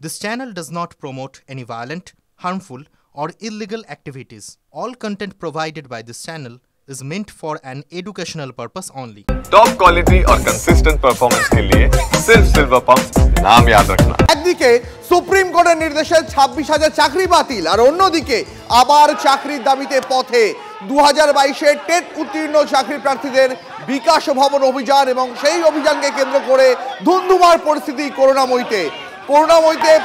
This channel does not promote any violent, harmful, or illegal activities. All content provided by this channel is meant for an educational purpose only. Top quality और consistent performance के लिए सिर्फ silver pump नाम याद रखना। একদিকে supreme কোর্টের নির্দেশে 26,000 চাকরি বাতিল আর অন্যদিকে আবার চাকরির দাবিতে পথে 2022-এর টেট উত্তীর্ণ চাকরি প্রার্থীদের বিকাশ ভবন অভিযান এবং সেই অভিযানকে কেন্দ্র করে ধুন্ধুমার পরিস্থিতি করুণাময়ীতে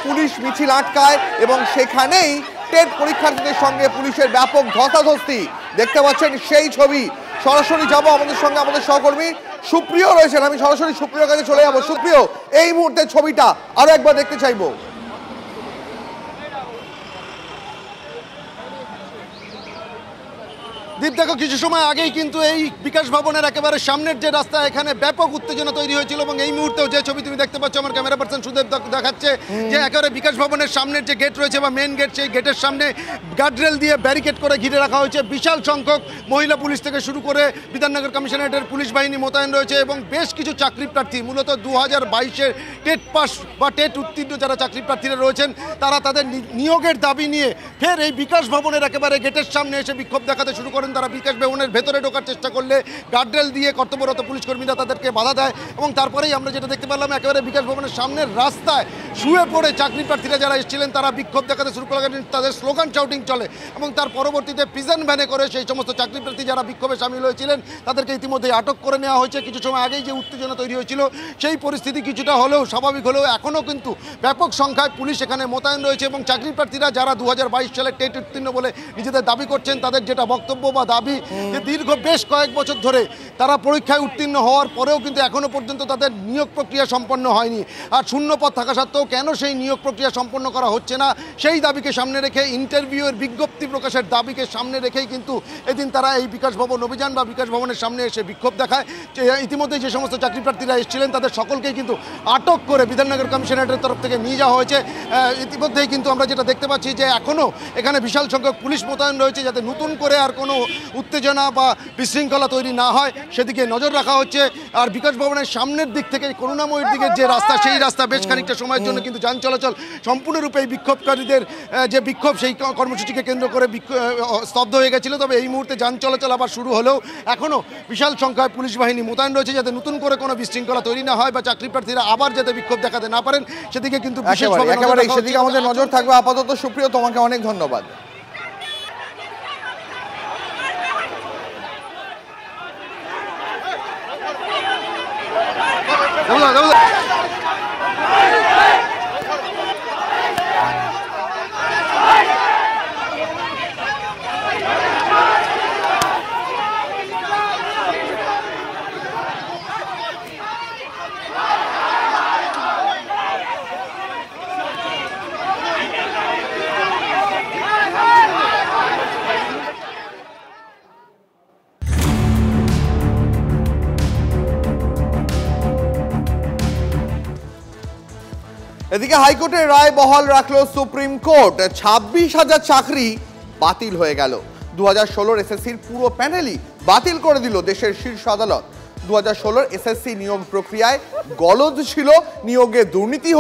পুলিশ মিছিল আটকায় এবং সেখানেই টেট পরীক্ষার্থীদের সঙ্গে পুলিশের ব্যাপক ধস্তাধস্তি দেখতে পাচ্ছেন সেই ছবি। সরাসরি যাব আমাদের সঙ্গে আমাদের সহকর্মী সুপ্রিয় রয়েছেন, আমি সরাসরি সুপ্রিয়র কাছে চলে যাব। সুপ্রিয়, এই মুহূর্তের ছবিটা আরো একবার দেখতে চাইবো। দীপ, দেখো কিছু সময় আগেই কিন্তু এই বিকাশ ভবনের একেবারে সামনের যে রাস্তা, এখানে ব্যাপক উত্তেজনা তৈরি হয়েছিল এবং এই মুহূর্তেও যে ছবি তুমি দেখতে পাচ্ছ, আমার ক্যামেরা পার্সন সুদেব দেখাচ্ছে যে একেবারে বিকাশ ভবনের সামনের যে গেট রয়েছে বা মেন গেট, সেই গেটের সামনে গার্ডরেল দিয়ে ব্যারিকেড করে ঘিরে রাখা হয়েছে। বিশাল সংখ্যক মহিলা পুলিশ থেকে শুরু করে বিধাননগর কমিশনারেটের পুলিশ বাহিনী মোতায়েন রয়েছে এবং বেশ কিছু চাকরি প্রার্থী, মূলত 2022-এর টেট পাস বা টেট উত্তীর্ণ যারা চাকরি প্রার্থীরা রয়েছেন, তারা তাদের নিয়োগের দাবি নিয়ে ফের এই বিকাশ ভবনের একেবারে গেটের সামনে এসে বিক্ষোভ দেখাতে শুরু করেন। তারা বিকাশ ভবনের ভেতরে ঢোকার চেষ্টা করলে গার্ডরেল দিয়ে কর্তব্যরত পুলিশ কর্মীরা তাদেরকে বাধা দেয় এবং তারপরেই আমরা যেটা দেখতে পেলাম, একেবারে বিকাশ ভবনের সামনের রাস্তায় শুয়ে পড়ে চাকরি প্রার্থীরা যারা এসেছিলেন তারা বিক্ষোভ দেখাতে শুরু করেন। তাদের স্লোগান শাউটিং চলে এবং তার পরবর্তীতে প্রিজন ভ্যানে করে সেই সমস্ত চাকরি প্রার্থী যারা বিক্ষোভে সামিল হয়েছিলেন তাদেরকে ইতিমধ্যেই আটক করে নেওয়া হয়েছে। কিছু সময় আগেই যে উত্তেজনা তৈরি হয়েছিল সেই পরিস্থিতি কিছুটা হলেও স্বাভাবিক হলেও এখনও কিন্তু ব্যাপক সংখ্যায় পুলিশ এখানে মোতায়েন রয়েছে এবং চাকরি প্রার্থীরা যারা 2022 সালে টেট উত্তীর্ণ বলে নিজেদের দাবি করছেন, তাদের যেটা বক্তব্য বা দাবি যে দীর্ঘ বেশ কয়েক বছর ধরে তারা পরীক্ষায় উত্তীর্ণ হওয়ার পরেও কিন্তু এখনও পর্যন্ত তাদের নিয়োগ প্রক্রিয়া সম্পন্ন হয়নি। আর শূন্য পদ থাকা সত্ত্বেও কেন সেই নিয়োগ প্রক্রিয়া সম্পন্ন করা হচ্ছে না, সেই দাবিকে সামনে রেখে ইন্টারভিউয়ের বিজ্ঞপ্তি প্রকাশের দাবিকে সামনে রেখেই কিন্তু এদিন তারা এই বিকাশ ভবন অভিযান বা বিকাশ ভবনের সামনে এসে বিক্ষোভ দেখায়। ইতিমধ্যে যে সমস্ত চাকরি প্রার্থীরা এসেছিলেন তাদের সকলকেই কিন্তু আটক করে বিধাননগর কমিশনারেটের তরফ থেকে নিয়ে যাওয়া হয়েছে। ইতিমধ্যেই কিন্তু আমরা যেটা দেখতে পাচ্ছি যে এখনও এখানে বিশাল সংখ্যক পুলিশ মোতায়েন রয়েছে যাতে নতুন করে আর কোনো উত্তেজনা বা বিশৃঙ্খলা তৈরি না হয় সেদিকে নজর রাখা হচ্ছে। আর বিকাশ ভবনের সামনের দিক থেকে করুণাময়ীর দিকের যে রাস্তা, সেই রাস্তা বেশ খানিকটা সময়ের জন্য কিন্তু যান চলাচল সম্পূর্ণরূপে এই বিক্ষোভকারীদের যে বিক্ষোভ সেই কর্মসূচিকে কেন্দ্র করে স্তব্ধ হয়ে গেছিল। তবে এই মুহূর্তে যান চলাচল আবার শুরু হলেও এখনও বিশাল সংখ্যায় পুলিশ বাহিনী মোতায়েন রয়েছে যাতে নতুন করে কোনো বিশৃঙ্খলা তৈরি না হয় বা চাকরি প্রার্থীরা আবার যাতে বিক্ষোভ দেখাতে না পারেন সেদিকে কিন্তু সেদিকে আমাদের নজর থাকবে। আপাতত সুপ্রিয়, তোমাকে অনেক ধন্যবাদ। এদিকে হাইকোর্টের রায় বহাল রাখলো সুপ্রিম কোর্ট। 26,000 চাকরি বাতিল হয়ে গেল। 2016 এসএসসির পুরো প্যানেলই বাতিল করে দিল দেশের শীর্ষ আদালত। 2016 এসএসসি নিয়োগ প্রক্রিয়ায় গলদ ছিল, নিয়োগে দুর্নীতি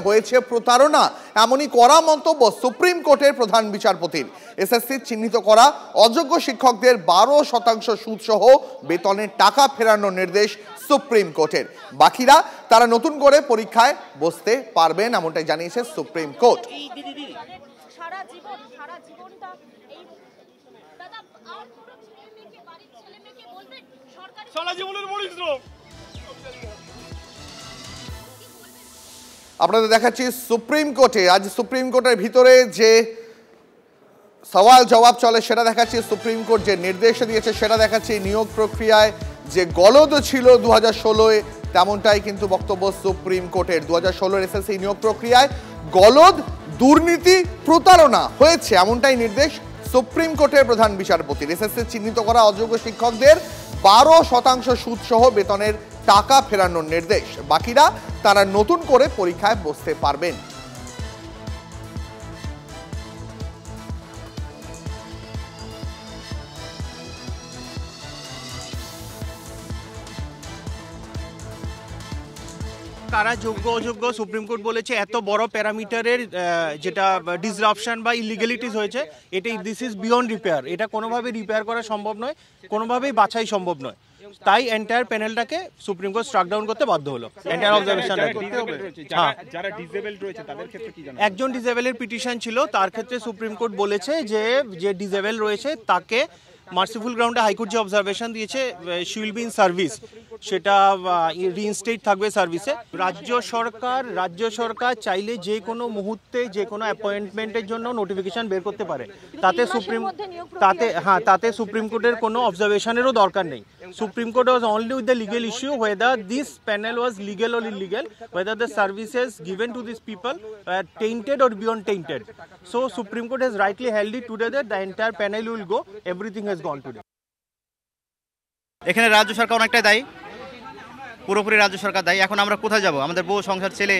হয়েছে প্রতারণা, এমনই কড়া মন্তব্য সুপ্রিম কোর্টের প্রধান বিচারপতির। এসএসসির চিহ্নিত করা অযোগ্য শিক্ষকদের 12% সুদসহ বেতনের টাকা ফেরানোর নির্দেশ সুপ্রিম কোর্টের। বাকিরা তারা নতুন করে পরীক্ষায় বসতে পারবেন, এমনটাই জানিয়েছে সুপ্রিম কোর্ট। আপনাদের দেখাচ্ছি সুপ্রিম কোর্টে আজ সুপ্রিম কোর্টের ভিতরে যে সওয়াল জবাব চলে সেটা দেখাচ্ছি। সুপ্রিম কোর্ট যে নির্দেশ দিয়েছে সেটা দেখাচ্ছি। নিয়োগ প্রক্রিয়ায় যে গলদ ছিল 2016-এ, তেমনটাই কিন্তু বক্তব্য সুপ্রিম কোর্টের। 2016 এসএসসি নিয়োগ প্রক্রিয়ায় গলদ, দুর্নীতি, প্রতারণা হয়েছে, এমনটাই নির্দেশ সুপ্রিম কোর্টের প্রধান বিচারপতির। এসএসসি চিহ্নিত করা অযোগ্য শিক্ষকদের 12% সুদসহ বেতনের টাকা ফেরানোর নির্দেশ। বাকিরা তারা নতুন করে পরীক্ষায় বসতে পারবেন। কারা যোগ্য অযোগ্য সুপ্রিম কোর্ট বলেছে এত বড় প্যারামিটারের যেটা ডিসরাপশন বা ইলিগ্যালিটিস হয়েছে এটাই দিস ইজ বিয়ন্ড রিপেয়ার, এটা কোনোভাবে রিপেয়ার করা সম্ভব নয়, কোনোভাবেই বাছাই সম্ভব নয়। তাই এন্টায়ার প্যানেলটাকে সুপ্রিম কোর্ট স্ট্রাক ডাউন করতে বাধ্য হলো। এন্টায়ার অবজারভেশন যারা ডিসেবলড রয়েছে তাদের ক্ষেত্রে কি জানেন? একজন ডিসেবলের পিটিশন ছিল, তার ক্ষেত্রে সুপ্রিম কোর্ট বলেছে যে ডিসেবল রয়েছে তাকে মার্সিফুল গ্রাউন্ডে হাইকোর্ট যে অবজারভেশন দিয়েছে she will be in service, সেটা রিইনস্টেট থাকবে সার্ভিসে। রাজ্য সরকার চাইলে যে কোনো মুহূর্তে যে কোনো অ্যাপয়েন্টমেন্টের জন্য নোটিফিকেশন বের করতে পারে, তাতে সুপ্রিম কোর্টের কোনো অবজারভেশনেরও দরকার নেই। Supreme court was only with the legal issue whether this panel was legal or illegal, whether the services given to these people were tainted or beyond tainted. So Supreme Court has rightly held it today that the entire panel will go, everything has gone today. এখানে রাজ্য সরকার অনেকটাই দায়ী, পুরোপুরি রাজ্য সরকার দায়ী। এখন আমরা কোথায় যাব? আমাদের বউ সংসার ছেলে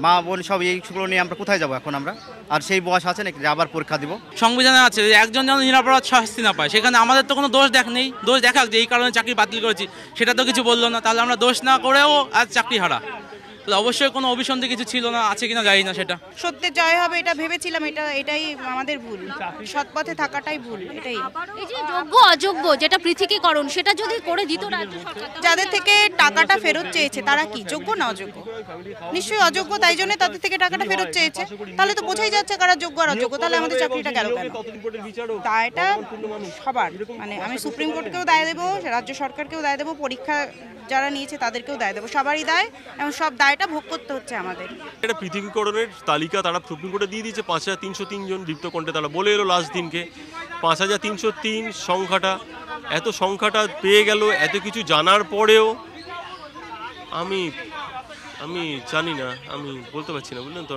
মা বোন সব এইগুলো নিয়ে আমরা কোথায় যাব এখন আমরা? আর সেই বয়স আছে নাকি যে আবার পরীক্ষা দিব? সংবিধানে আছে যে একজন যেন নিরপরাধ শাস্তি না পায়, সেখানে আমাদের তো কোনো দোষ নেই। দোষ দেখাক যে এই কারণে চাকরি বাতিল করেছি, সেটা তো কিছু বললো না, তাহলে আমরা দোষ না করেও আজ চাকরি হারা। অবশ্যই কোনো অভিসন্ধি কিছু ছিল না, আছে কিনা জানি না, সেটা সত্যের জয় হবে এটা ভেবেছিলাম, এটাই আমাদের ভুল, সৎ পথে থাকাটাই ভুল। এটাই এই যে যোগ্য অযোগ্য যেটা পৃথকীকরণ, সেটা যদি করে দিত রাজ্য সরকার, যাদের থেকে টাকাটা ফেরত চেয়েছে তারা কি যোগ্য না অযোগ্য? নিশ্চয়ই অযোগ্য, তাই জন্য তাদের থেকে টাকাটা ফেরত চেয়েছে। তাহলে তো বোঝাই যাচ্ছে কারা যোগ্য আর অযোগ্য, তাহলে আমাদের চাকরিটা গেল কেন? দায়টা সবার, মানে আমি সুপ্রিম কোর্টকেও দায় দেবো, রাজ্য সরকারকেও দায় দেবো, পরীক্ষা যারা নিয়েছে তাদেরকেও দায় দেবো, সবারই দায়, এবং সব দায়টা ভোগ করতে হচ্ছে আমাদের। এটা পৃথকীকরণের তালিকা তারা সুপ্রিম কোর্টে দিয়ে দিয়েছে, 5303 জন দীপ্তকণ্ঠে তারা বলে এলো লাস্ট দিনকে। 5303 সংখ্যাটা, এত সংখ্যাটা পেয়ে গেল এত কিছু জানার পরেও আমি জানি না, আমি বলতে পারছি না, বুঝলেন তো।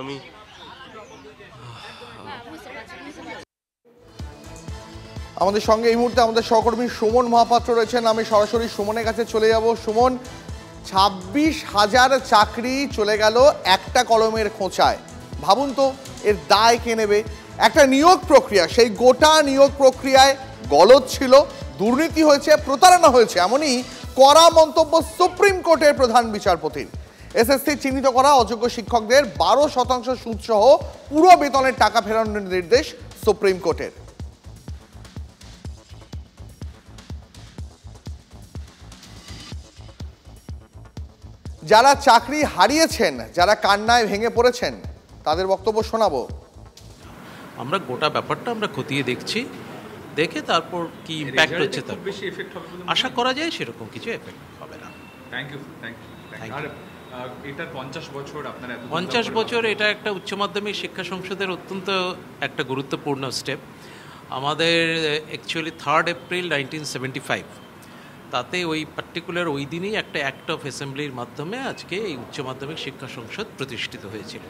আমাদের সঙ্গে এই মুহূর্তে আমাদের সহকর্মী সুমন মহাপাত্র রয়েছেন, আমি সরাসরি সুমনের কাছে চলে যাব। সুমন, 26,000 চাকরি চলে গেল একটা কলমের খোঁচায়। ভাবুন তো এর দায় কে নেবে? একটা নিয়োগ প্রক্রিয়া, সেই গোটা নিয়োগ প্রক্রিয়ায় গলদ ছিল, দুর্নীতি হয়েছে, প্রতারণা হয়েছে, এমনই কড়া মন্তব্য সুপ্রিম কোর্টের প্রধান বিচারপতির। এসএসসি চিহ্নিত করা অযোগ্য শিক্ষকদের 12% সুদ সহ পুরো বেতনের টাকা ফেরানোর নির্দেশ সুপ্রিম কোর্টের। যারা চাকরি হারিয়েছেন, যারা কান্নায় ভেঙে পড়েছেন, তাদের বক্তব্য শোনাবো। আমরা গোটা ব্যাপারটা আমরা খতিয়ে দেখছি, দেখে তারপর কি ইমপ্যাক্ট হচ্ছে তার বেশি এফেক্ট হবে বলে আশা করা যায়। সেরকম কিছু এফেক্ট হবে না। Thank you. আর এটার 50 বছর আপনারা 50 বছর, এটা একটা উচ্চ মাধ্যমিক শিক্ষা সংসদের অত্যন্ত একটা গুরুত্বপূর্ণ স্টেপ। আমাদের অ্যাকচুয়ালি 3 এপ্রিল 1975 তাতে ওই পার্টিকুলার ওই দিনই একটা অ্যাক্ট অফ অ্যাসেম্বলির মাধ্যমে আজকে এই উচ্চ মাধ্যমিক শিক্ষা সংসদ প্রতিষ্ঠিত হয়েছিল।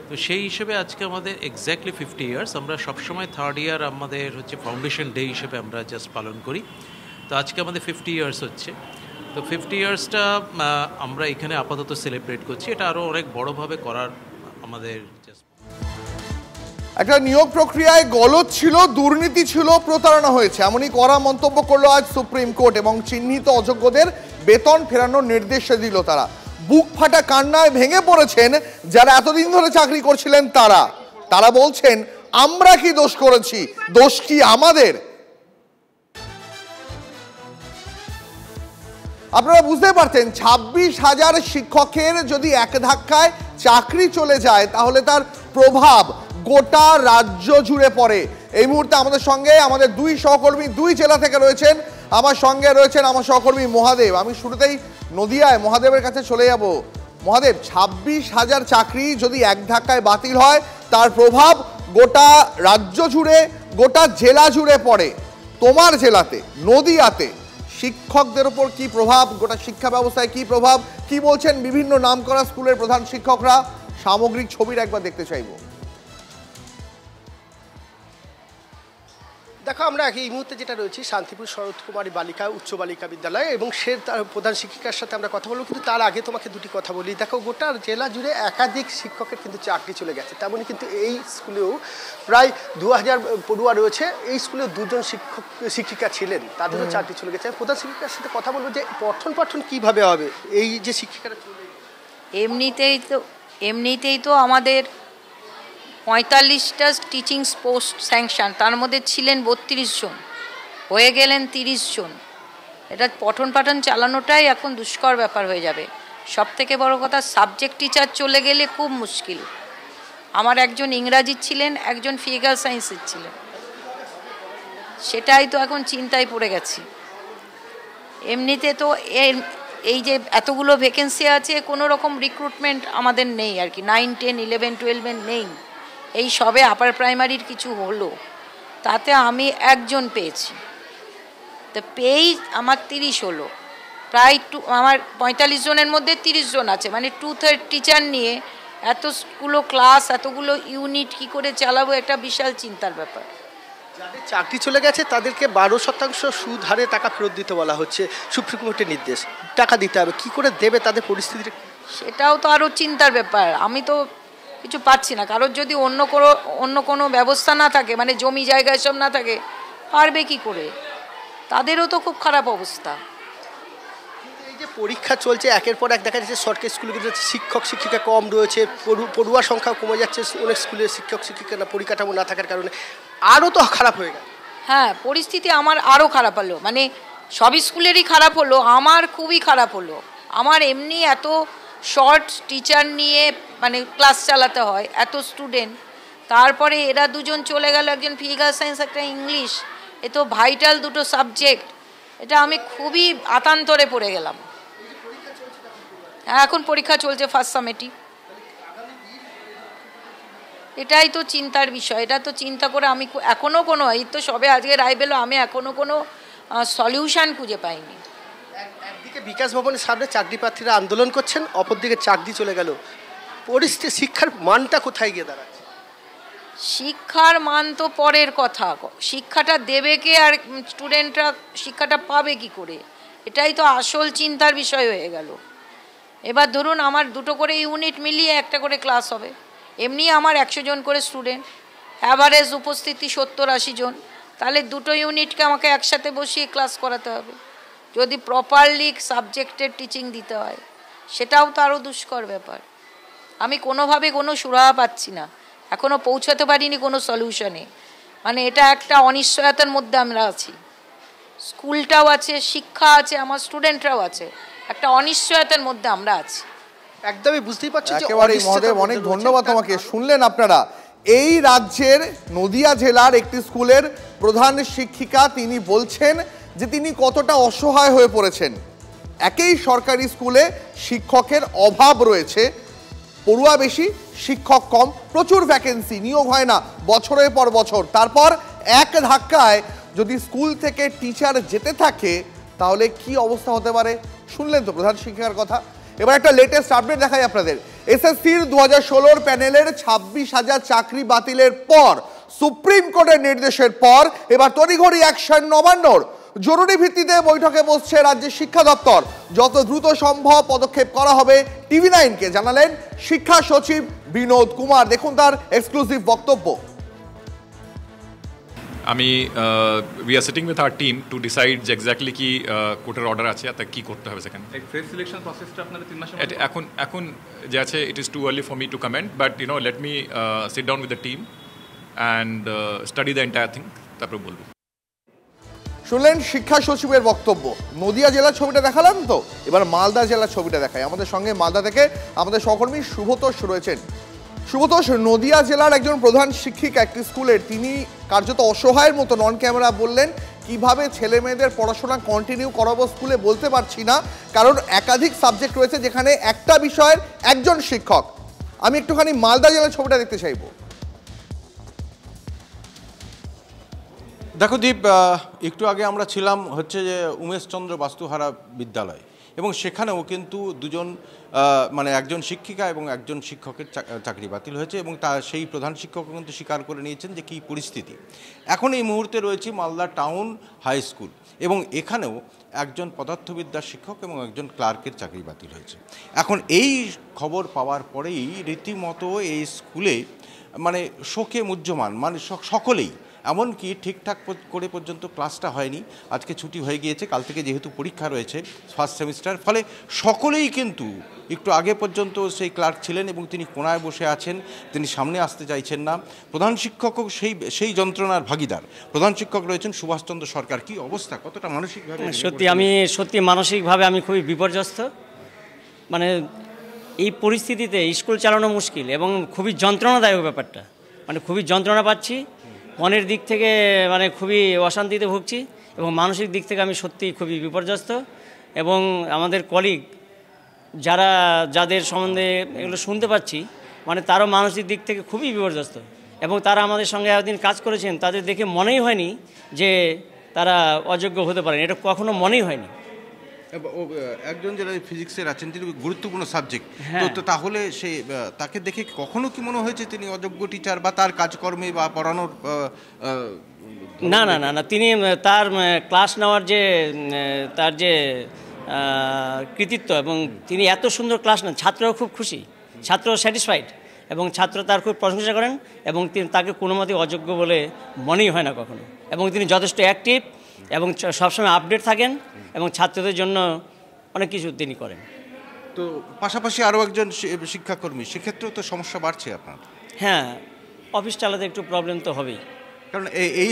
তো সেই হিসেবে আজকে আমাদের এক্স্যাক্টলি 50 ইয়ার্স। আমরা সবসময় 3rd ইয়ার আমাদের হচ্ছে ফাউন্ডেশন ডে হিসেবে আমরা জাস্ট পালন করি। তো আজকে আমাদের 50 ইয়ার্স হচ্ছে। তো 50 ইয়ার্সটা আমরা এখানে আপাতত সেলিব্রেট করছি। এটা আরও অনেক বড়োভাবে করার আমাদের একটা নিয়োগ প্রক্রিয়ায় গলদ ছিল, দুর্নীতি ছিল, প্রতারণা হয়েছে, এমনই কড়া মন্তব্য করলো আজ সুপ্রিম কোর্ট এবং চিহ্নিত অযোগ্যদের বেতন ফেরানোর নির্দেশ দিল তারা। বুক ফাটা কান্নায় ভেঙে পড়েছেন যারা এতদিন ধরে চাকরি করছিলেন তারা বলছেন আমরা কি দোষ করেছি, দোষ কি আমাদের? আপনারা বুঝতে পারছেন 26,000 শিক্ষকের যদি এক ধাক্কায় চাকরি চলে যায় তাহলে তার প্রভাব গোটা রাজ্য জুড়ে পড়ে। এই মুহূর্তে আমাদের সঙ্গে আমাদের দুই সহকর্মী 2 জেলা থেকে রয়েছেন। আমার সঙ্গে রয়েছেন আমার সহকর্মী মহাদেব। আমি শুরুতেই নদিয়ায় মহাদেবের কাছে চলে যাব। মহাদেব, 26,000 চাকরি যদি এক ধাক্কায় বাতিল হয় তার প্রভাব গোটা রাজ্য জুড়ে, গোটা জেলা জুড়ে পড়ে। তোমার জেলাতে নদিয়াতে শিক্ষকদের উপর কি প্রভাব, গোটা শিক্ষা ব্যবস্থায় কি প্রভাব, কি বলছেন বিভিন্ন নামকরা স্কুলের প্রধান শিক্ষকরা? সামগ্রিক ছবিটা একবার দেখতে চাইব। দেখো, আমরা এই মুহূর্তে যেটা রয়েছি শান্তিপুর শরৎ কুমারী বালিকা উচ্চ বালিকা বিদ্যালয় এবং সে তার প্রধান শিক্ষিকার সাথে আমরা কথা বলবো। কিন্তু তার আগে তোমাকে দুটি কথা বলি। দেখো, গোটা জেলা জুড়ে একাধিক শিক্ষকের কিন্তু চাকরি চলে গেছে। তেমনই কিন্তু এই স্কুলেও প্রায় 2000 পড়ুয়া রয়েছে। এই স্কুলে 2জন শিক্ষিকা ছিলেন, তাদেরও চাকরি চলে গেছে। প্রধান শিক্ষিকার সাথে কথা বলবো যে পঠন পাঠন কীভাবে হবে, এই যে শিক্ষিকারা চলে এমনিতেই তো আমাদের 45টা টিচিং পোস্ট স্যাংশন, তার মধ্যে ছিলেন 32 জন, হয়ে গেলেন 30 জন। এটা পঠন পাঠন চালানোটাই এখন দুষ্কর ব্যাপার হয়ে যাবে। সব থেকে বড় কথা, সাবজেক্ট টিচার চলে গেলে খুব মুশকিল। আমার একজন ইংরাজির ছিলেন, একজন ফিজিক্যাল সায়েন্সের ছিলেন, সেটাই তো এখন চিন্তায় পড়ে গেছি। এমনিতে তো এই যে এতগুলো ভ্যাকেন্সি আছে, কোনো রকম রিক্রুটমেন্ট আমাদের নেই আর কি। 9, 10, 11, 12 নেই। এই সবে আপার প্রাইমারির কিছু হলো, তাতে আমি একজন পেয়েছি, তো পেয়েই আমার 30 হলো। প্রায় আমার 45 জনের মধ্যে 30 জন আছে, মানে 2/3 টিচার নিয়ে এতগুলো ক্লাস, এতগুলো ইউনিট কি করে চালাবো, একটা বিশাল চিন্তার ব্যাপার। যাদের চাকরি চলে গেছে তাদেরকে 12% সুদ হারে টাকা ফেরত দিতে বলা হচ্ছে, সুপ্রিম কোর্টের নির্দেশ। টাকা দিতে হবে, কি করে দেবে, তাদের পরিস্থিতিটা সেটাও তো আরও চিন্তার ব্যাপার। আমি তো কিছু পাচ্ছি না। কারোর যদি অন্য কোনো ব্যবস্থা না থাকে, মানে জমি জায়গা এসব না থাকে, পারবে কি করে? তাদেরও তো খুব খারাপ অবস্থা। এই যে পরীক্ষা চলছে একের পর এক, দেখা যাচ্ছে সরকারি স্কুলগুলোতে শিক্ষক শিক্ষিকা কম রয়েছে, পড়ুয়ার সংখ্যাও কমে যাচ্ছে, অনেক স্কুলে শিক্ষক শিক্ষিকা না পরিকাঠামো না থাকার কারণে আরও তো খারাপ হয়ে গেল। হ্যাঁ, পরিস্থিতি আমার আরও খারাপ হলো, মানে সব স্কুলেরই খারাপ হলো, আমার খুবই খারাপ হলো। আমার এমনি এত শর্ট টিচার নিয়ে মানে ক্লাস চালাতে হয়, এত স্টুডেন্ট, তারপরে এরা দুজন চলে গেল, একজন ফিজিক্যাল সায়েন্স, একটা ইংলিশ, এ তো ভাইটাল দুটো সাবজেক্ট। এটা আমি খুবই আতান্তরে পড়ে গেলাম। হ্যাঁ, এখন পরীক্ষা চলছে ফার্স্ট সামেটিভ। এটাই তো চিন্তার বিষয়। এটা তো চিন্তা করে আমি এখনও কোনো, এই তো সবে আজকে রায় পেলো, আমি এখনও কোনো সলিউশন খুঁজে পাইনি। একদিকে বিকাশ ভবনের সামনে চাকরি প্রার্থীরা আন্দোলন করছেন, অপরদিকে চাকরি চলে গেল। পরিস্থিতি, শিক্ষার মানটা কোথায় গিয়ে দাঁড়াচ্ছে? শিক্ষার মান তো পরের কথা, শিক্ষাটা দেবে কে আর স্টুডেন্টরা শিক্ষাটা পাবে কি করে, এটাই তো আসল চিন্তার বিষয় হয়ে গেল। এবার ধরুন আমার 2টো করে ইউনিট মিলিয়ে একটা করে ক্লাস হবে, এমনি আমার 100 জন করে স্টুডেন্ট, অ্যাভারেজ উপস্থিতি 70-80 জন, তাহলে 2টো ইউনিটকে আমাকে একসাথে বসিয়ে ক্লাস করাতে হবে। যদি প্রপারলি সাবজেক্টের টিচিং দিতে হয়, সেটাও তো আরও দুষ্কর ব্যাপার। আমি কোনোভাবে কোনো সুরাহা পাচ্ছি না, এখনও পৌঁছাতে পারিনি কোনো সলিউশনে। মানে এটা একটা অনিশ্চয়তার মধ্যে আমরা আছি। স্কুলটাও আছে, শিক্ষা আছে, আমার স্টুডেন্টরাও আছে, একটা অনিশ্চয়তার মধ্যে আমরা আছি। একদমই বুঝতেই পারছি। একেবারেই মহোদয়, অনেক ধন্যবাদ তোমাকে। শুনলেন আপনারা, এই রাজ্যের নদিয়া জেলার একটি স্কুলের প্রধান শিক্ষিকা, তিনি বলছেন যে তিনি কতটা অসহায় হয়ে পড়েছেন। একই সরকারি স্কুলে শিক্ষকের অভাব রয়েছে, পড়ুয়া বেশি, শিক্ষক কম, প্রচুর ভ্যাকেন্সি, নিয়োগ হয় না বছরের পর বছর। তারপর এক ধাক্কায় যদি স্কুল থেকে টিচার যেতে থাকে, তাহলে কি অবস্থা হতে পারে? শুনলেন তো প্রধান শিক্ষিকার কথা। এবার একটা লেটেস্ট আপডেট দেখাই আপনাদের। এসএসসির 2016 প্যানেলের 26,000 চাকরি বাতিলের পর, সুপ্রিম কোর্টের নির্দেশের পর এবার তড়িঘড়ি অ্যাকশন নবান্নর। জরুরি ভিত্তিতে বৈঠকে বসছে রাজ্যের শিক্ষা দপ্তর। যত দ্রুত সম্ভব পদক্ষেপ করা হবে TV9-কে জানালেন শিক্ষা সচিব বিনোদ কুমার। দেখুন তার এক্সক্লুসিভ বক্তব্য। we are sitting with our team to decide exactly কি কোর্টের অর্ডার আছে আর কি করতে হবে সেখানে। ফ্রেশ সিলেকশন প্রসেসটা আপনারা 3 মাসের মধ্যে এখন যে আছে, it is too early for me two comment, but let me sit down with the team and study the entire thing, তারপর বলবো। শুনলেন শিক্ষা সচিবের বক্তব্য। নদিয়া জেলার ছবিটা দেখালাম তো, এবার মালদা জেলার ছবিটা দেখাই। আমাদের সঙ্গে মালদা থেকে আমাদের সহকর্মী শুভতোষ রয়েছেন। শুভতোষ, নদিয়া জেলার একজন প্রধান শিক্ষিকা একটি স্কুলের, তিনি কার্যত অসহায়ের মতো নন ক্যামেরা বললেন কিভাবে ছেলে মেয়েদের পড়াশোনা কন্টিনিউ করাবো স্কুলে বলতে পারছি না, কারণ একাধিক সাবজেক্ট রয়েছে যেখানে একটা বিষয়ের একজন শিক্ষক। আমি একটুখানি মালদা জেলার ছবিটা দেখতে চাইবো। দেখো দীপ, একটু আগে আমরা ছিলাম হচ্ছে যে উমেশচন্দ্র বাস্তুহারা বিদ্যালয়, এবং সেখানেও কিন্তু দুজন মানে একজন শিক্ষিকা এবং একজন শিক্ষকের চাকরি বাতিল হয়েছে, এবং সেই প্রধান শিক্ষক কিন্তু স্বীকার করে নিয়েছেন যে কী পরিস্থিতি। এখন এই মুহূর্তে রয়েছে মালদা টাউন হাই স্কুল, এবং এখানেও একজন পদার্থবিদ্যার শিক্ষক এবং একজন ক্লার্কের চাকরি বাতিল হয়েছে। এখন এই খবর পাওয়ার পরেই রীতিমতো এই স্কুলে মানে শোকে মুহ্যমান, মানে সকলেই এমনকি ঠিকঠাক করে পর্যন্ত ক্লাসটা হয়নি। আজকে ছুটি হয়ে গিয়েছে, কাল থেকে যেহেতু পরীক্ষা রয়েছে ফার্স্ট সেমিস্টার, ফলে সকলেই কিন্তু একটু আগে পর্যন্ত সেই ক্লার্ক ছিলেন এবং তিনি কোণায় বসে আছেন, তিনি সামনে আসতে চাইছেন না। প্রধান শিক্ষকও সেই যন্ত্রণার ভাগিদার। প্রধান শিক্ষক রয়েছেন সুভাষচন্দ্র সরকার। কি অবস্থা, কতটা মানসিকভাবে? সত্যি মানসিকভাবে আমি খুবই বিপর্যস্ত। মানে এই পরিস্থিতিতে স্কুল চালানো মুশকিল এবং খুবই যন্ত্রণাদায়ক ব্যাপারটা, মানে খুবই যন্ত্রণা পাচ্ছি। মনের দিক থেকে মানে খুবই অশান্তিতে ভুগছি এবং মানসিক দিক থেকে আমি সত্যি খুবই বিপর্যস্ত। এবং আমাদের কলিগ যাদের সম্বন্ধে এগুলো শুনতে পাচ্ছি, মানে তারও মানসিক দিক থেকে খুবই বিপর্যস্ত। এবং তারা আমাদের সঙ্গে একদিন কাজ করেছেন, তাদের দেখে মনেই হয়নি যে তারা অযোগ্য হতে পারেন, এটা কখনো মনেই হয়নি। একজন যারা ফিজিক্সের আছেন, তিনি গুরুত্বপূর্ণ সাবজেক্ট, তো তাহলে তাকে দেখে কখনো কি মনে হয়েছে তিনি অযোগ্য টিচার বা তার কাজকর্মে বা পড়ানোর? না না না না, তিনি তার ক্লাস নেওয়ার তার যে কৃতিত্ব এবং তিনি এত সুন্দর ক্লাস নেন, ছাত্ররাও খুব খুশি, ছাত্র স্যাটিসফাইড এবং ছাত্র তার খুব প্রশংসা করেন এবং তিনি তাকে কোনো মতেই অযোগ্য বলে মনেই হয় না কখনো। এবং তিনি যথেষ্ট অ্যাক্টিভ এবং সবসময় আপডেট থাকেন এবং ছাত্রদের জন্য অনেক কিছু তিনি করেন। তো পাশাপাশি আরও একজন শিক্ষাকর্মী, সেক্ষেত্রেও তো সমস্যা বাড়ছে আপনার? হ্যাঁ, অফিস চালাতে একটু প্রবলেম তো হবেই, কারণ এই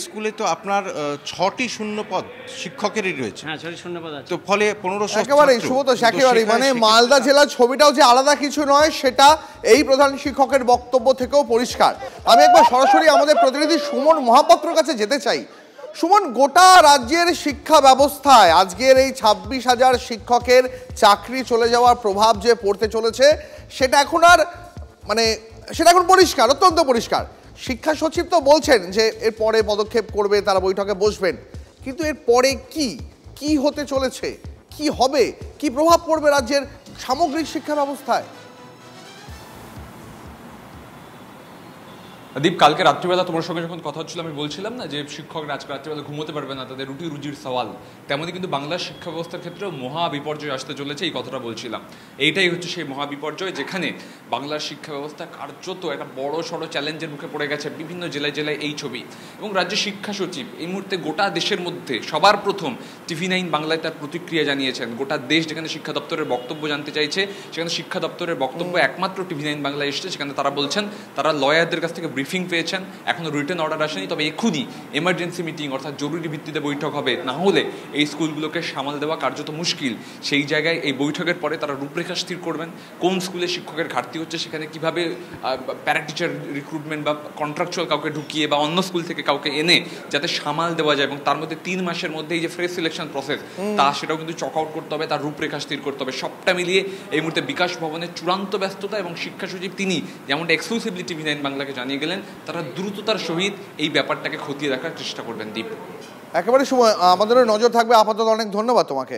স্কুলে তো আপনার 6টি শূন্যপদ শিক্ষকেরই রয়েছে। হ্যাঁ, 6টি শূন্যপদ আছে, তো ফলে 1500 একেবারেই সুব্রত, একেবারেই মানে মালদা জেলার ছবিটাও যে আলাদা কিছু নয়, সেটা এই প্রধান শিক্ষকের বক্তব্য থেকেও পরিষ্কার। আমি একবার সরাসরি আমাদের প্রতিনিধি সুমন মহাপাত্রর কাছে যেতে চাই। সুমন, গোটা রাজ্যের শিক্ষা ব্যবস্থায় আজকের এই 26,000 শিক্ষকের চাকরি চলে যাওয়ার প্রভাব যে পড়তে চলেছে, সেটা এখন পরিষ্কার, অত্যন্ত পরিষ্কার। শিক্ষা সচিব তো বলছেন যে এর পরে পদক্ষেপ করবে, তারা বৈঠকে বসবেন, কিন্তু এর পরে কি হতে চলেছে, কি হবে, কি প্রভাব পড়বে রাজ্যের সামগ্রিক শিক্ষা ব্যবস্থায়? দীপ, কালকে রাত্রিবেলা তোমার সঙ্গে যখন কথা হচ্ছিল, আমি বলছিলাম না যে শিক্ষকরা আজকে রাত্রিবেলা ঘুমোতে পারবে না, তাদের রুটি রুজির সওয়াল। তেমনই কিন্তু বাংলার শিক্ষা ব্যবস্থার ক্ষেত্রেও মহা বিপর্যয় আসতে চলেছে, এই কথাটা বলছিলাম। এইটাই হচ্ছে সেই মহা বিপর্যয়, যেখানে বাংলার শিক্ষা ব্যবস্থা কার্যত একটা বড় সড়ো চ্যালেঞ্জের মুখে পড়ে গেছে। বিভিন্ন জেলায় জেলায় এই ছবি। এবং রাজ্যের শিক্ষা সচিব এই মুহূর্তে গোটা দেশের মধ্যে সবার প্রথম TV9 বাংলায় তার প্রতিক্রিয়া জানিয়েছেন। গোটা দেশ যেখানে শিক্ষা দপ্তরের বক্তব্য জানতে চাইছে, সেখানে শিক্ষা দপ্তরের বক্তব্য একমাত্র TV9 বাংলায় এসেছে। সেখানে তারা বলছেন তারা লয়ারদের কাছ থেকে ব্রিফিং পেয়েছেন, এখনো রিটেন অর্ডার আসেনি, তবে এক্ষুনি এমার্জেন্সি মিটিং অর্থাৎ জরুরি ভিত্তিতে বৈঠক হবে, না হলে এই স্কুলগুলোকে সামাল দেওয়া কার্যত মুশকিল। সেই জায়গায় এই বৈঠকের পরে তারা রূপরেখা স্থির করবেন, কোন স্কুলে শিক্ষকের ঘাটতি হচ্ছে, সেখানে কিভাবে প্যারা টিচার রিক্রুটমেন্ট বা কন্ট্রাকচুয়াল কাউকে ঢুকিয়ে বা অন্য স্কুল থেকে কাউকে এনে যাতে সামাল দেওয়া যায়, এবং তার মধ্যে 3 মাসের মধ্যে এই যে ফ্রেশ সিলেকশন প্রসেস, সেটাও কিন্তু চক আউট করতে হবে, তার রূপরেখা স্থির করতে হবে। সবটা মিলিয়ে এই মুহূর্তে বিকাশ ভবনের চূড়ান্ত ব্যস্ততা, এবং শিক্ষা সচিব তিনি যেমনটা এক্সক্লুসিভলি TV9 বাংলাকে জানিয়ে গেলেন, তারা দ্রুততার সহিত এই ব্যাপারটাকে খতিয়ে দেখার চেষ্টা করবেন। দীপ, একেবারে সময় আমাদেরও নজর থাকবে। আপাতত অনেক ধন্যবাদ তোমাকে।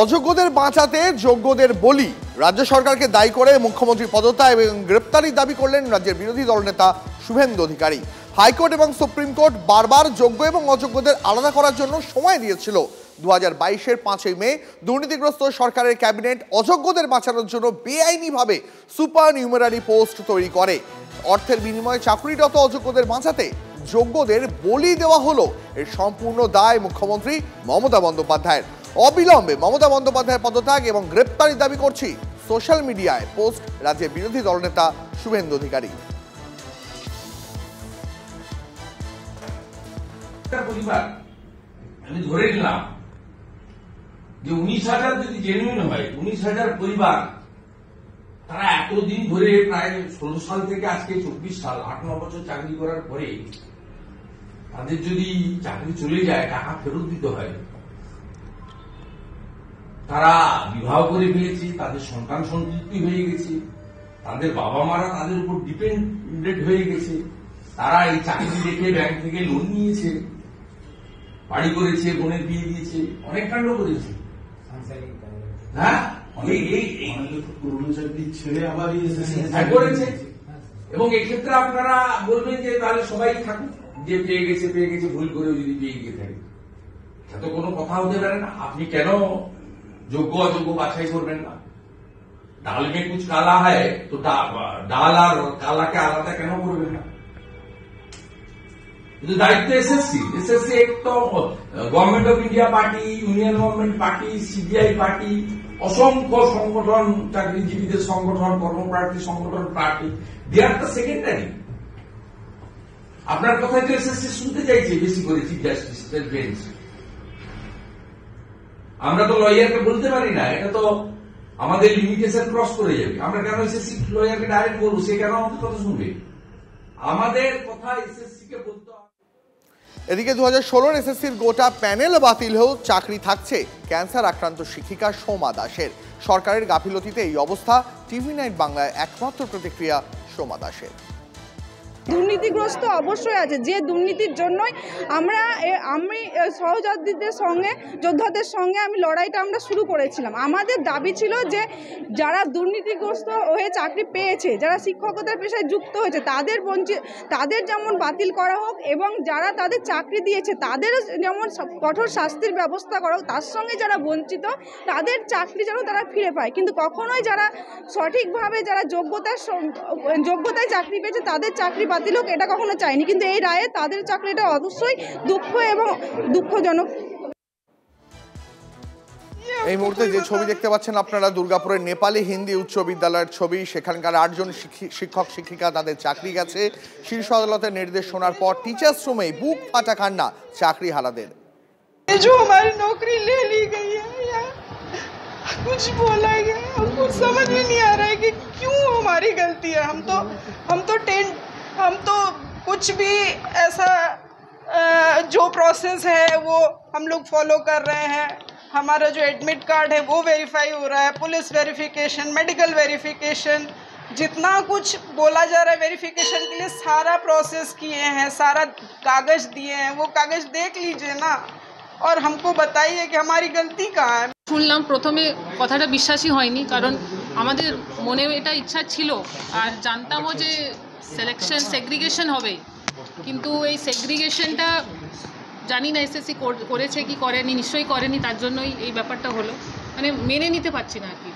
অযোগ্যদের বাঁচাতে যোগ্যদের বলি, রাজ্য সরকারকে দায়ী করে মুখ্যমন্ত্রী পদত্যাগ এবং গ্রেপ্তারির দাবি করলেন রাজ্যের বিরোধী দলনেতা শুভেন্দু অধিকারী। হাইকোর্ট এবং সুপ্রিম কোর্ট বারবার যোগ্য এবং অযোগ্যদের আলাদা করার জন্য সময় দিয়েছিল। 2022-এর 5ই মে দুর্নীতিগ্রস্ত সরকারের ক্যাবিনেট অযোগ্যদের বাঁচানোর জন্য বেআইনিভাবে সুপার নিউমেরারি পোস্ট তৈরি করে। অর্থের বিনিময়ে চাকরিরত অযোগ্যদের বাঁচাতে যোগ্যদের বলি দেওয়া হলো। এর সম্পূর্ণ দায় মুখ্যমন্ত্রী মমতা বন্দ্যোপাধ্যায়ের। অবিলম্বে মমতা বন্দ্যোপাধ্যায়ের পদত্যাগ এবং গ্রেপ্তারির দাবি করছি সোশ্যাল মিডিয়ায় পোস্ট রাজ্যের বিরোধী দলনেতা শুভেন্দু অধিকারী। আমি ধরে নিলাম যে 19,000 যদি জেনুইন হয়, 19,000 পরিবার, তারা এতদিন ধরে প্রায় 16 সাল থেকে আজকে 24 সাল 8-9 বছর চাকরি করার পরে তাদের যদি চাকরি চলে যায়, টাকা ফেরত দিতে হয়। তারা বিবাহ করে ফেলেছে, তাদের সন্তান সন্ততি হয়ে গেছে, তাদের বাবা মারা তাদের উপর ডিপেন্ডেন্ট হয়ে গেছে। তারা এই চাকরি রেখে ব্যাংক থেকে লোন নিয়েছে, বাড়ি করেছে, বোনের বিয়ে দিয়েছে, অনেক কাণ্ড করেছে। হ্যাঁ, ছেলে আবার করেছে। এবং এক্ষেত্রে আপনারা বলবেন যে তাহলে সবাই থাকুক, যে পেয়ে গেছে ভুল করেও যদি পেয়ে গিয়ে থাকে, এত কোনো কথা হতে পারে না। আপনি কেন যোগ্য অযোগ্য বাছাই করবেন না? ডাল মে কুছ কালা হয়, তো ডাল আর কালাকে আলাদা কেন করবেন না? কিন্তু দায়িত্ব এসএসসি। এসএসসি এক তো government of India party, union government party, CBI party, অসংখ্য সংগঠন, চাকরিজীবীদের সংগঠন, কর্মপ্রার্থী সংগঠন party, they are the secondary. আপনার কথাই তো এসএসসি শুনতে চাইছে বেশি করে চিফ জাস্টিসের বেঞ্চ। আমরা তো লয়ারকে বলতে পারি না, এটা তো আমাদের লিমিটেশন ক্রস করে যাবে। আমরা কেন এসএসসি লয়ারকে ডাইরেক্ট বলবো? সে কেন আমাদের কথা শুনবে? আমাদের কথা এসএসসি কে বলতে হবে। এদিকে 2016 এসএসসির গোটা প্যানেল বাতিল হয়েও চাকরি থাকছে ক্যান্সার আক্রান্ত শিক্ষিকা সোমা দাসের। সরকারের গাফিলতিতে এই অবস্থা। টিভি9 বাংলায় একমাত্র প্রতিক্রিয়া সোমা দাসের। দুর্নীতিগ্রস্ত অবশ্যই আছে, যে দুর্নীতির জন্যই আমি সহযোদ্ধাদের সঙ্গে আমি লড়াইটা আমরা শুরু করেছিলাম। আমাদের দাবি ছিল যে যারা দুর্নীতিগ্রস্ত হয়ে চাকরি পেয়েছে, যারা শিক্ষকতার পেশায় যুক্ত হয়েছে, তাদের যেমন বাতিল করা হোক এবং যারা তাদের চাকরি দিয়েছে তাদের যেমন কঠোর শাস্তির ব্যবস্থা করা হোক। তার সঙ্গে যারা বঞ্চিত তাদের চাকরি যেন তারা ফিরে পায়। কিন্তু কখনোই যারা সঠিকভাবে যারা যোগ্যতায় চাকরি পেয়েছে তাদের চাকরি বাতিল হোক, এটা কখনো চাইনি। কিন্তু এই রায়ে তাদের চাকরিটা অবশ্যই দুঃখ এবং দুঃখজনক। এই মুহূর্তে যে ছবি দেখতে পাচ্ছেন আপনারা দুর্গাপুরের নেপালি হিন্দি উচ্চ বিদ্যালয়ের ছবি। সেখানকার 8 জন শিক্ষক শিক্ষিকা তাদের চাকরি গেছে। শীর্ষ আদালতের নির্দেশ শোনার পর টিচার্স রুমে বুক ফাটা কান্না চাকরি হারাদের। कुछ बोला गया, कुछ समझ में नहीं आ रहा है कि क्यों हमारी गलती है। हम तो कुछ भी ऐसा जो प्रोसेस है वो हम लोग फॉलो कर रहे हैं। हमारा जो एडमिट कार्ड है वो वेरीफाई हो रहा है, पुलिस वेरिफिकेशन, मेडिकल वेरिफिकेशन, जितना कुछ बोला जा रहा है वेरिफिकेशन के लिए सारा प्रोसेस किए हैं, सारा कागज दिए हैं। वो कागज देख लीजिए ना और हमको बताइए कि हमारी गलती कहाँ है। শুনলাম প্রথমে কথাটা বিশ্বাসই হয়নি, কারণ আমাদের মনে এটা ইচ্ছা ছিল আর জানতামও যে সেগ্রিগেশন হবে, কিন্তু এই সেগ্রিগেশনটা জানি না এসএসসি করেছে কি করেনি, নিশ্চয়ই করেনি, তার জন্যই এই ব্যাপারটা হলো। মানে মেনে নিতে পারছি না আর কি।